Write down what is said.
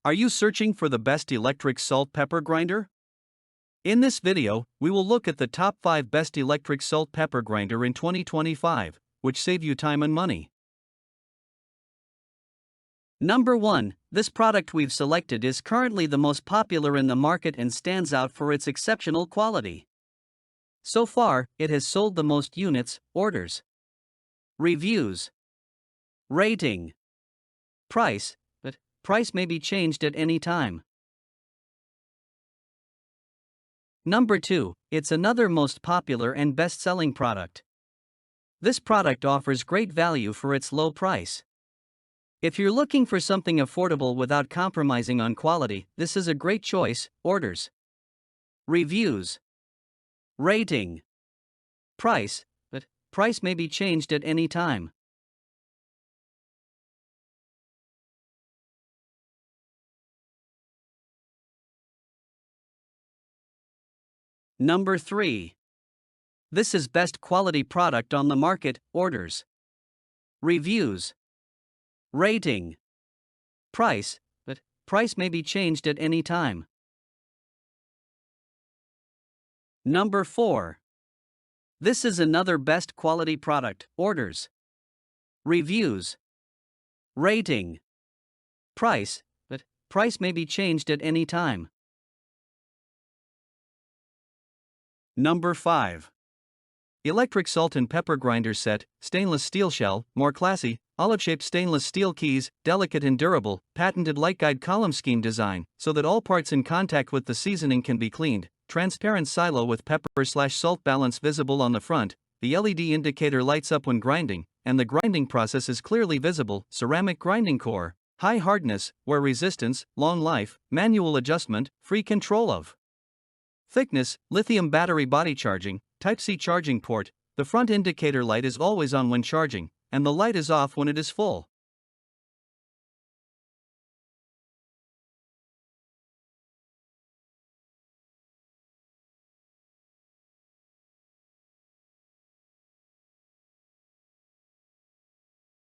Are you searching for the best electric salt pepper grinder? In this video, we will look at the top 5 best electric salt pepper grinder in 2025, which save you time and money. Number 1. This product we've selected is currently the most popular in the market and stands out for its exceptional quality. So far, it has sold the most units, orders, reviews, rating, price, but price may be changed at any time. Number 2, it's another most popular and best-selling product. This product offers great value for its low price. If you're looking for something affordable without compromising on quality, this is a great choice. Orders, reviews, rating, price, but price may be changed at any time. Number 3. This is best quality product on the market. Orders, reviews, rating, price, but price may be changed at any time. Number 4. This is another best quality product. Orders, reviews, rating, price, but price may be changed at any time. Number 5. Electric salt and pepper grinder set, stainless steel shell, more classy, olive-shaped stainless steel keys, delicate and durable, patented light guide column scheme design, so that all parts in contact with the seasoning can be cleaned, transparent silo with pepper/salt balance visible on the front, the LED indicator lights up when grinding, and the grinding process is clearly visible, ceramic grinding core, high hardness, wear resistance, long life, manual adjustment, free control of. Thickness, lithium battery body charging, Type-C charging port, the front indicator light is always on when charging, and the light is off when it is full.